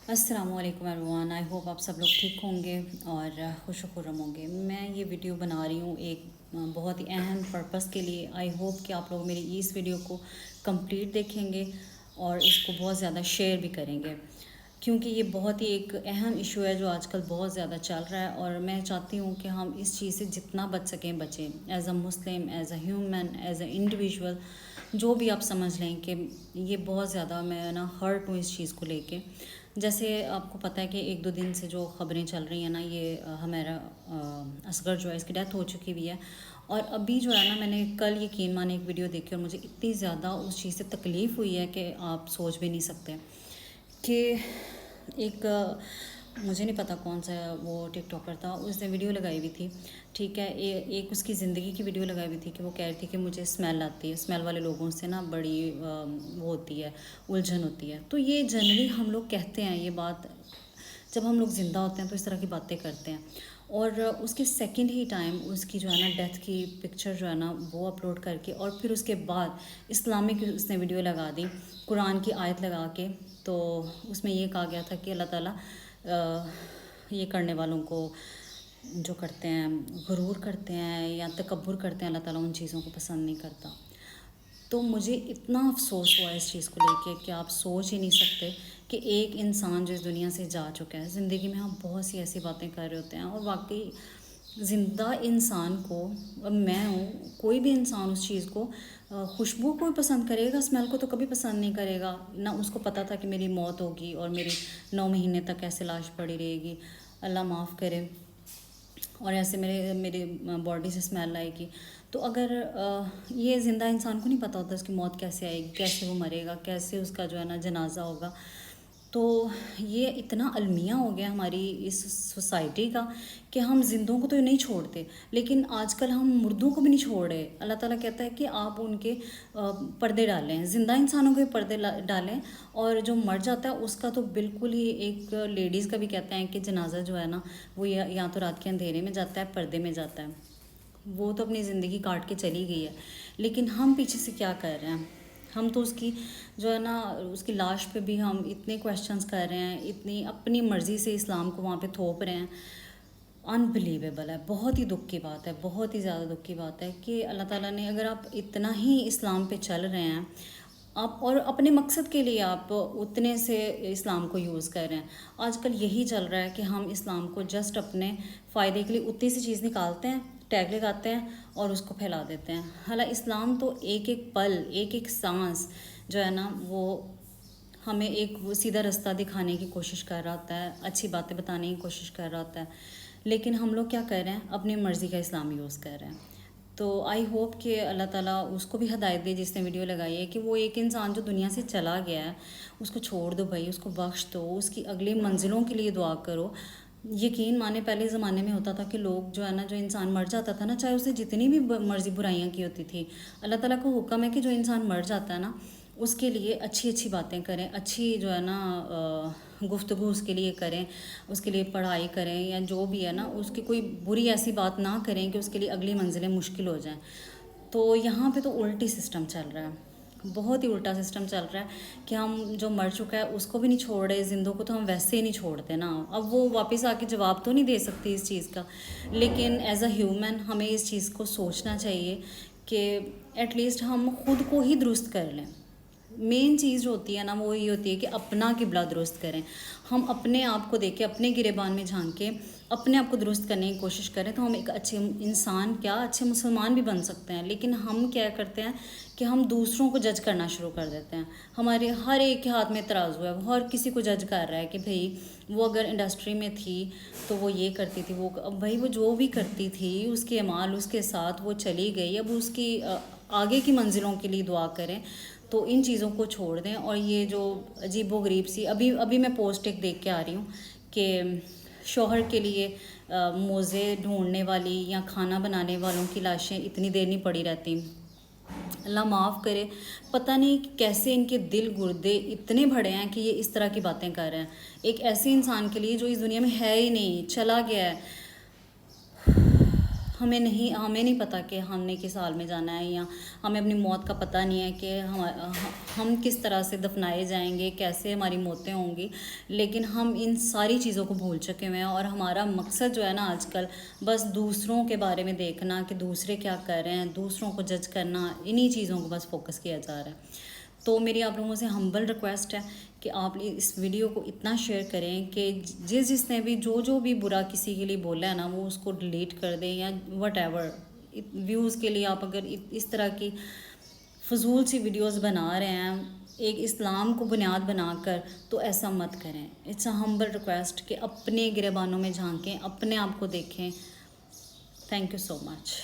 अस्सलाम वालेकुम everyone. I hope आप सब लोग ठीक होंगे और खुश खुर्रम होंगे। मैं ये वीडियो बना रही हूँ एक बहुत ही अहम पर्पस के लिए। आई होप कि आप लोग मेरी इस वीडियो को कंप्लीट देखेंगे और इसको बहुत ज़्यादा शेयर भी करेंगे, क्योंकि ये बहुत ही एक अहम इशू है जो आजकल बहुत ज़्यादा चल रहा है। और मैं चाहती हूँ कि हम इस चीज़ से जितना बच सकें बचें, as a Muslim, as a human, as a individual, जो भी आप समझ लें कि ये बहुत ज़्यादा मैं हर्ट हूँ इस चीज़ को लेके। जैसे आपको पता है कि एक दो दिन से जो ख़बरें चल रही हैं ये हमारा असगर जो है इसकी डेथ हो चुकी हुई है। और अभी जो है मैंने कल यकीन माने एक वीडियो देखी और मुझे इतनी ज़्यादा उस चीज़ से तकलीफ़ हुई है कि आप सोच भी नहीं सकते कि एक मुझे नहीं पता कौन सा वो टिकटॉकर था, उसने वीडियो लगाई हुई थी। ठीक है, एक उसकी ज़िंदगी की वीडियो लगाई हुई थी कि वो कह रही थी कि मुझे स्मेल आती है, स्मेल वाले लोगों से बड़ी वो होती है, उलझन होती है। तो ये जनरली हम लोग कहते हैं ये बात, जब हम लोग ज़िंदा होते हैं तो इस तरह की बातें करते हैं। और उसके सेकंड ही टाइम उसकी जो है डेथ की पिक्चर जो है वो अपलोड करके और फिर उसके बाद इस्लामिक उसने वीडियो लगा दी, कुरान की आयत लगा के। तो उसमें ये कहा गया था कि अल्लाह ताला ये करने वालों को, जो करते हैं, गुरूर करते हैं या तकब्बुर करते हैं, अल्लाह ताला उन चीज़ों को पसंद नहीं करता। तो मुझे इतना अफसोस हुआ इस चीज़ को लेके कि आप सोच ही नहीं सकते कि एक इंसान जो इस दुनिया से जा चुका है, ज़िंदगी में हम बहुत सी ऐसी बातें कर रहे होते हैं और वाकई ज़िंदा इंसान को, अब मैं हूँ, कोई भी इंसान उस चीज़ को, खुशबू को पसंद करेगा, स्मेल को तो कभी पसंद नहीं करेगा ना। उसको पता था कि मेरी मौत होगी और मेरी 9 महीने तक ऐसे लाश पड़ी रहेगी, अल्लाह माफ़ करे, और ऐसे मेरे मेरे बॉडी से स्मेल आएगी। तो अगर ये ज़िंदा इंसान को नहीं पता होता इसकी मौत कैसे आएगी, कैसे वो मरेगा, कैसे उसका जो है जनाजा होगा। तो ये इतना अलमिया हो गया हमारी इस सोसाइटी का कि हम जिंदों को तो नहीं छोड़ते, लेकिन आजकल हम मुर्दों को भी नहीं छोड़ रहे। अल्लाह ताला कहता है कि आप उनके पर्दे डालें, ज़िंदा इंसानों के पर्दे डालें, और जो मर जाता है उसका तो बिल्कुल ही, एक लेडीज़ का भी कहते हैं कि जनाजा जो है वो या तो रात के अंधेरे में जाता है, पर्दे में जाता है। वो तो अपनी ज़िंदगी काट के चली गई है, लेकिन हम पीछे से क्या कर रहे हैं? हम तो उसकी जो है उसकी लाश पे भी हम इतने क्वेश्चंस कर रहे हैं, इतनी अपनी मर्ज़ी से इस्लाम को वहाँ पे थोप रहे हैं। अनबिलीवेबल है, बहुत ही दुख की बात है, बहुत ही ज़्यादा दुख की बात है कि अल्लाह ताला ने, अगर आप इतना ही इस्लाम पे चल रहे हैं आप, और अपने मकसद के लिए आप उतने से इस्लाम को यूज़ कर रहे हैं। आजकल यही चल रहा है कि हम इस्लाम को जस्ट अपने फ़ायदे के लिए उतनी सी चीज़ निकालते हैं, टैग लगाते हैं और उसको फैला देते हैं। हालांकि इस्लाम तो एक एक पल, एक एक सांस जो है वो हमें एक वो सीधा रास्ता दिखाने की कोशिश कर रहा होता है, अच्छी बातें बताने की कोशिश कर रहा होता है, लेकिन हम लोग क्या कर रहे हैं? अपनी मर्ज़ी का इस्लाम यूज़ कर रहे हैं। तो आई होप कि अल्लाह ताला उसको भी हदायत दे जिसने वीडियो लगाई है कि वो एक इंसान जो दुनिया से चला गया है उसको छोड़ दो भाई, उसको बख्श दो, उसकी अगली मंजिलों के लिए दुआ करो। यकीन माने पहले ज़माने में होता था कि लोग जो है जो इंसान मर जाता था चाहे उसने जितनी भी मर्ज़ी बुराइयां की होती थी, अल्लाह ताला का हुक्म है कि जो इंसान मर जाता है उसके लिए अच्छी अच्छी बातें करें, अच्छी जो है गुफ्तगू उसके लिए करें, उसके लिए पढ़ाई करें, या जो भी है उसकी कोई बुरी ऐसी बात ना करें कि उसके लिए अगली मंजिलें मुश्किल हो जाएं। तो यहाँ पे तो उल्टी सिस्टम चल रहा है, बहुत ही उल्टा सिस्टम चल रहा है कि हम जो मर चुका है उसको भी नहीं छोड़ रहे, जिंदों को तो हम वैसे ही नहीं छोड़ते ना। अब वो वापस आके जवाब तो नहीं दे सकती इस चीज़ का, लेकिन एज अ ह्यूमन हमें इस चीज़ को सोचना चाहिए कि एटलीस्ट हम खुद को ही दुरुस्त कर लें। मेन चीज़ जो होती है वो ये होती है कि अपना किबला दुरुस्त करें। हम अपने आप को देखें, अपने गिरेबान में झांक के अपने आप को दुरुस्त करने की कोशिश करें तो हम एक अच्छे इंसान, क्या अच्छे मुसलमान भी बन सकते हैं। लेकिन हम क्या करते हैं कि हम दूसरों को जज करना शुरू कर देते हैं। हमारे हर एक के हाथ में तराजू है, वो हर किसी को जज कर रहा है कि भाई वो अगर इंडस्ट्री में थी तो वो ये करती थी, वो अब भाई वो जो भी करती थी उसके अमाल उसके साथ वो चली गई, अब उसकी आगे की मंजिलों के लिए दुआ करें। तो इन चीज़ों को छोड़ दें। और ये जो अजीबो गरीब सी, अभी अभी मैं पोस्ट एक देख के आ रही हूँ कि शौहर के लिए मोज़े ढूंढने वाली या खाना बनाने वालों की लाशें इतनी देर नहीं पड़ी रहती। अल्लाह माफ़ करे, पता नहीं कैसे इनके दिल गुर्दे इतने बड़े हैं कि ये इस तरह की बातें कर रहे हैं एक ऐसे इंसान के लिए जो इस दुनिया में है ही नहीं, चला गया है। हमें नहीं पता कि हमने किस हाल में जाना है, या हमें अपनी मौत का पता नहीं है कि हम किस तरह से दफनाए जाएंगे, कैसे हमारी मौतें होंगी। लेकिन हम इन सारी चीज़ों को भूल चुके हुए हैं, और हमारा मकसद जो है ना आजकल बस दूसरों के बारे में देखना कि दूसरे क्या कर रहे हैं, दूसरों को जज करना, इन्हीं चीज़ों को बस फोकस किया जा रहा है। तो मेरी आप लोगों से हम्बल रिक्वेस्ट है कि आप इस वीडियो को इतना शेयर करें कि जिसने भी जो भी बुरा किसी के लिए बोला है ना, वो उसको डिलीट कर दें, या वट एवर। व्यूज़ के लिए आप अगर इस तरह की फजूल सी वीडियोस बना रहे हैं एक इस्लाम को बुनियाद बनाकर, तो ऐसा मत करें। इट्स अ हम्बल रिक्वेस्ट कि अपने गिरेबानों में झांकें, अपने आप को देखें। Thank you so much.